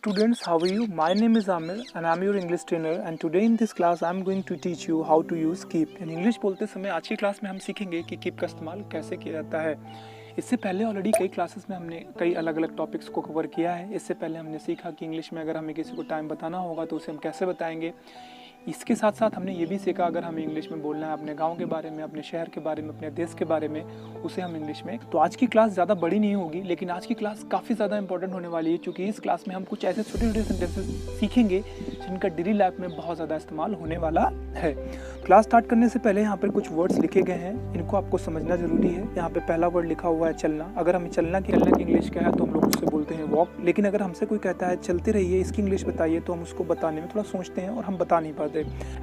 students, how are you? My name is Amir and I'm your English trainer, and today in this class I'm going to teach you how to use keep. In English बोलते समय आज की class में हम सीखेंगे कि keep का इस्तेमाल कैसे किया जाता है। इससे पहले ऑलरेडी कई क्लासेस में हमने कई अलग अलग टॉपिक्स को कवर किया है। इससे पहले हमने सीखा कि इंग्लिश में अगर हमें किसी को टाइम बताना होगा तो उसे हम कैसे बताएंगे। इसके साथ साथ हमने ये भी सीखा अगर हमें इंग्लिश में बोलना है अपने गांव के बारे में, अपने शहर के बारे में, अपने देश के बारे में, उसे हम इंग्लिश में। तो आज की क्लास ज़्यादा बड़ी नहीं होगी, लेकिन आज की क्लास काफ़ी ज़्यादा इंपॉर्टेंट होने वाली है, क्योंकि इस क्लास में हम कुछ ऐसे छोटे छोटे सेंटेंसेस सीखेंगे जिनका डेली लाइफ में बहुत ज़्यादा इस्तेमाल होने वाला है। क्लास स्टार्ट करने से पहले यहाँ पर कुछ वर्ड्स लिखे गए हैं, इनको आपको समझना जरूरी है। यहाँ पे पहला वर्ड लिखा हुआ है चलना। अगर हमें चलना की इंग्लिश क्या है तो हम लोग उससे बोलते हैं वॉक। लेकिन अगर हमसे कोई कहता है चलते रहिए, इसकी इंग्लिश बताइए, तो हम उसको बताने में थोड़ा सोचते हैं और हम बता नहीं पाते।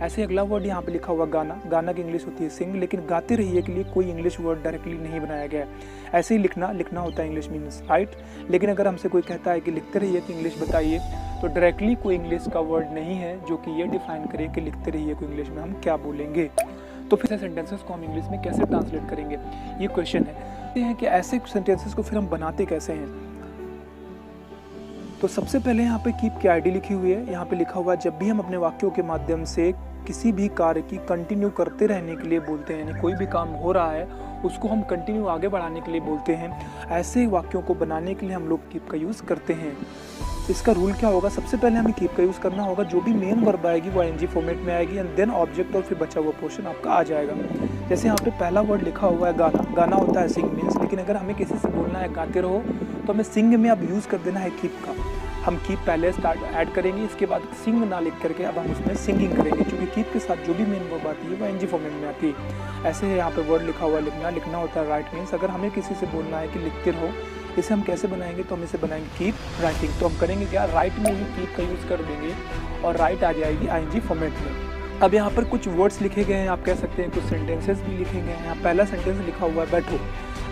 ऐसे अगला वर्ड यहाँ पे लिखा हुआ गाना। गाना की इंग्लिश होती है सिंग, लेकिन गाते रहिए के लिए कोई इंग्लिश वर्ड डायरेक्टली नहीं बनाया गया है। ऐसे ही लिखना होता है इंग्लिश मीन्स राइट। लेकिन अगर हमसे कोई कहता है कि लिखते रहिए की इंग्लिश बताइए, तो डायरेक्टली कोई इंग्लिश का वर्ड नहीं है जो कि ये डिफाइन करे कि लिखते रहिए को इंग्लिश में हम क्या बोलेंगे। तो फिर सेंटेंसेस को हम इंग्लिश में कैसे ट्रांसलेट करेंगे, ये क्वेश्चन है कि ऐसे सेंटेंसेस को फिर हम बनाते कैसे हैं। तो सबसे पहले यहाँ पे कीप की आईडी लिखी हुई है। यहाँ पे लिखा हुआ है जब भी हम अपने वाक्यों के माध्यम से किसी भी कार्य की कंटिन्यू करते रहने के लिए बोलते हैं, यानी कोई भी काम हो रहा है उसको हम कंटिन्यू आगे बढ़ाने के लिए बोलते हैं, ऐसे वाक्यों को बनाने के लिए हम लोग कीप का यूज़ करते हैं। इसका रूल क्या होगा, सबसे पहले हमें कीप का यूज़ करना होगा। जो भी मेन वर्ब आएगी वो आईएनजी फॉर्मेट में आएगी एंड देन ऑब्जेक्ट और फिर बचा हुआ पोर्शन आपका आ जाएगा। जैसे यहाँ पे पहला वर्ड लिखा हुआ है गाना। गाना होता है सिंग मीन्स, लेकिन अगर हमें किसी से बोलना है गाते रहो तो हमें सिंग में अब यूज़ कर देना है कीप का। हम कीप पहले स्टार्ट ऐड करेंगे, इसके बाद सिंग ना लिख करके अब हम उसमें सिंगिंग करेंगे, क्योंकि कीप के साथ जो भी मेन वर्ब आती है वो एनजी फॉर्मेट में आती है। ऐसे ही यहाँ पे वर्ड लिखा हुआ है लिखना होता है राइट मीन्स। अगर हमें किसी से बोलना है कि लिखते रहो, इसे हम कैसे बनाएंगे, तो हम इसे बनाएंगे कीप राइटिंग। तो हम करेंगे क्या, राइट में ही कीप का यूज़ कर देंगे और राइट आ जाएगी आईएनजी फॉर्मेट में। अब यहाँ पर कुछ वर्ड्स लिखे गए हैं, आप कह सकते हैं कुछ सेंटेंसेस भी लिखे गए हैं। यहाँ पहला सेंटेंस लिखा हुआ है बैठो।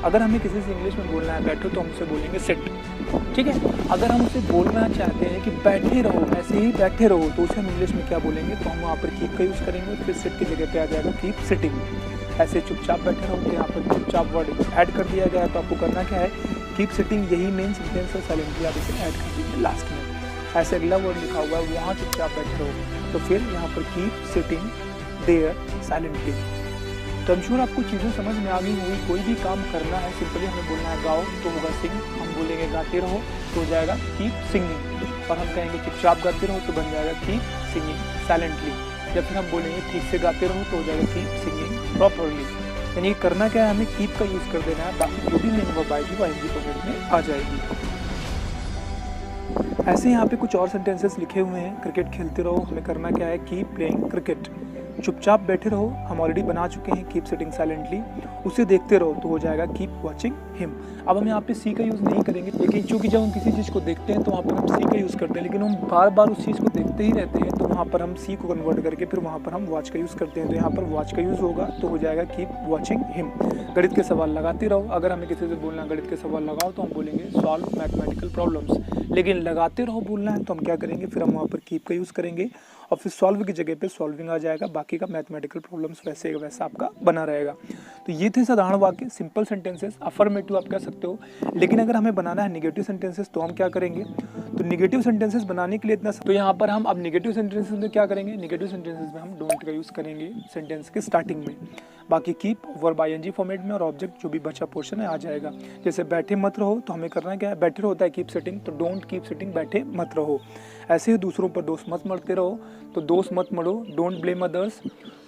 अगर हमें किसी से इंग्लिश में बोलना है बैठो तो हम उसे बोलेंगे सिट, ठीक है। अगर हम उसे बोलना चाहते हैं कि बैठे रहो, ऐसे ही बैठे रहो, तो उसे हम इंग्लिश में क्या बोलेंगे, तो हम वहाँ पर कीप का यूज़ करेंगे, फिर सिट की जगह पे आ जाएगा कीप सिटिंग। ऐसे चुपचाप बैठे रहो, तो यहाँ पर चुपचाप वर्ड ऐड कर दिया गया है। तो आपको करना क्या है, कीप सिटिंग यही मेन सेंटेंस है, साइलेंटली आप इसे ऐड कर दीजिए लास्ट में। ऐसे अगला वर्ड लिखा हुआ है वहाँ चुपचाप बैठे रहो, तो फिर यहाँ पर कीप सिटिंग देयर साइलेंटली। तो I'm sure आपको चीज़ें समझ में आ गई होगी। कोई भी काम करना है सिंपली हमें बोलना है गाओ तो होगा सिंग, हम बोलेंगे गाते रहो तो हो जाएगा कीप सिंगिंग, और हम कहेंगे चुपचाप गाते रहो तो बन जाएगा कीप सिंगिंग साइलेंटली। या फिर हम बोलेंगे ठीक से गाते रहो तो हो जाएगा कीप सिंगिंग प्रॉपरली। यानी करना क्या है, हमें कीप का यूज़ कर देना है, बाकी जो भी मेन वर्ब आएगी वो आईएनजी फॉर्मेट में आ जाएगी। ऐसे यहाँ पे कुछ और सेंटेंसेस लिखे हुए हैं। क्रिकेट खेलते रहो, हमें करना क्या है, कीप प्लेइंग क्रिकेट। चुपचाप बैठे रहो, हम ऑलरेडी बना चुके हैं कीप सिटिंग साइलेंटली। उसे देखते रहो तो हो जाएगा कीप वॉचिंग हिम। अब हम यहाँ पे सी का यूज़ नहीं करेंगे, लेकिन चूंकि जब हम किसी चीज़ को देखते हैं तो वहाँ पर हम सी का यूज़ करते हैं, लेकिन हम बार बार उस चीज़ को देखते ही रहते हैं, तो वहाँ पर हम सी को कन्वर्ट करके फिर वहाँ पर हम वॉच का यूज़ करते हैं। तो यहाँ पर वॉच का यूज़ होगा तो हो जाएगा कीप वॉचिंग हिम। गणित के सवाल लगाते रहो। अगर हमें किसी से बोलना है गणित के सवाल लगाओ तो हम बोलेंगे सॉल्व मैथमेटिकल प्रॉब्लम्स, लेकिन लगाते रहो बोलना है तो हम क्या करेंगे, फिर हम वहाँ पर कीप का यूज़ करेंगे और फिर सॉल्व की जगह पे सॉल्विंग आ जाएगा। बाकी का मैथमेटिकल प्रॉब्लम्स वैसे वैसा आपका बना रहेगा। तो ये थे साधारण वाक्य, सिंपल सेंटेंसेस, अफर्मेटिव आप कह सकते हो। लेकिन अगर हमें बनाना है नेगेटिव सेंटेंसेस तो हम क्या करेंगे, तो नेगेटिव सेंटेंसेस बनाने के लिए इतना तो यहाँ पर हम अब नेगेटिव सेंटेंसेस में क्या करेंगे, नेगेटिव सेंटेंसेस में हम डोंट का यूज़ करेंगे सेंटेंस के स्टार्टिंग में। बाकी कीप वर्ब आईएनजी फॉर्मेट में और ऑब्जेक्ट जो भी बचा पोर्शन है आ जाएगा। जैसे बैठे मत रहो तो हमें करना क्या है, बैठे रहो होता है कीप सिटिंग, तो डोंट कीप सिटिंग बैठे मत रहो। ऐसे ही दूसरों पर दोष मत मरते रहो, तो दोष मत मरो, डोंट ब्लेम अदर्स।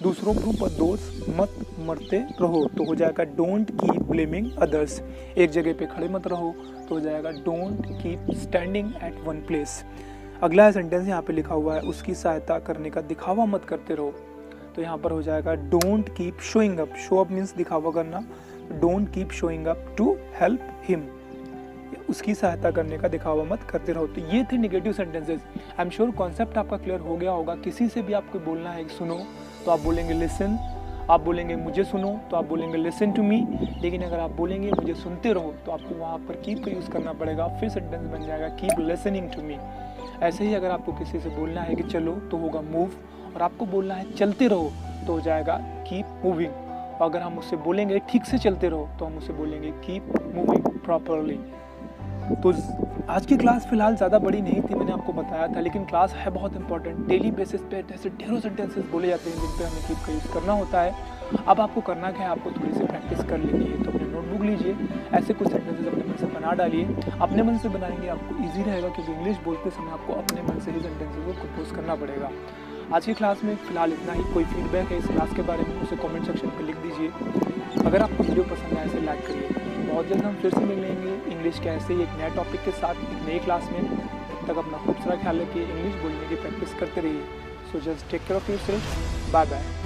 दूसरों के ऊपर दोष मत मरते रहो तो हो जाएगा डोंट कीप ब्लेमिंग अदर्स। एक जगह पे खड़े मत रहो तो हो जाएगा don't keep standing at one place. अगला सेंटेंस यहाँ पे लिखा हुआ है उसकी सहायता करने का दिखावा मत करते रहो, तो यहाँ पर हो जाएगा don't keep showing up. Show up means दिखावा करना, don't keep showing up to help him. उसकी सहायता करने का दिखावा मत करते रहो। तो ये थे negative sentences. I am sure concept आपका क्लियर हो गया होगा। किसी से भी आपको बोलना है सुनो तो आप बोलेंगे लिसन, आप बोलेंगे मुझे सुनो तो आप बोलेंगे लिसन टू मी। लेकिन अगर आप बोलेंगे मुझे सुनते रहो तो आपको वहाँ पर कीप का यूज़ करना पड़ेगा, फिर सेंटेंस बन जाएगा कीप लिसनिंग टू मी। ऐसे ही अगर आपको किसी से बोलना है कि चलो तो होगा मूव, और आपको बोलना है चलते रहो तो हो जाएगा कीप मूविंग। और अगर हम उससे बोलेंगे ठीक से चलते रहो तो हम उसे बोलेंगे कीप मूविंग प्रॉपरली। तो आज की क्लास फ़िलहाल ज़्यादा बड़ी नहीं थी, मैंने आपको बताया था, लेकिन क्लास है बहुत इंपॉर्टेंट। डेली बेसिस पे ऐसे ढेरों सेंटेंसेस बोले जाते हैं जिन पे हमें कीप का यूज़ करना होता है। अब आपको करना क्या है, आपको थोड़ी सी प्रैक्टिस कर लेनी है। तो अपने नोटबुक लीजिए, ऐसे कुछ सेंटेंसेस अपने मन से बना डालिए। अपने मन से बनाएंगे आपको ईजी रहेगा, क्योंकि इंग्लिश बोलते समय आपको अपने मन से ही सेंटेंसेस को कंपोज करना पड़ेगा। आज की क्लास में फ़िलहाल इतना ही। कोई फीडबैक है इस क्लास के बारे में, उसे कमेंट सेक्शन में लिख दीजिए। अगर आपको वीडियो पसंद आए इसे लाइक करिए। बहुत जल्द हम फिर से मिलेंगे इंग्लिश के ऐसे ही एक नए टॉपिक के साथ एक नई क्लास में। तब तक अपना खूब सारा ख्याल रखिए, इंग्लिश बोलने की प्रैक्टिस करते रहिए। So just take care of yourself. Bye bye.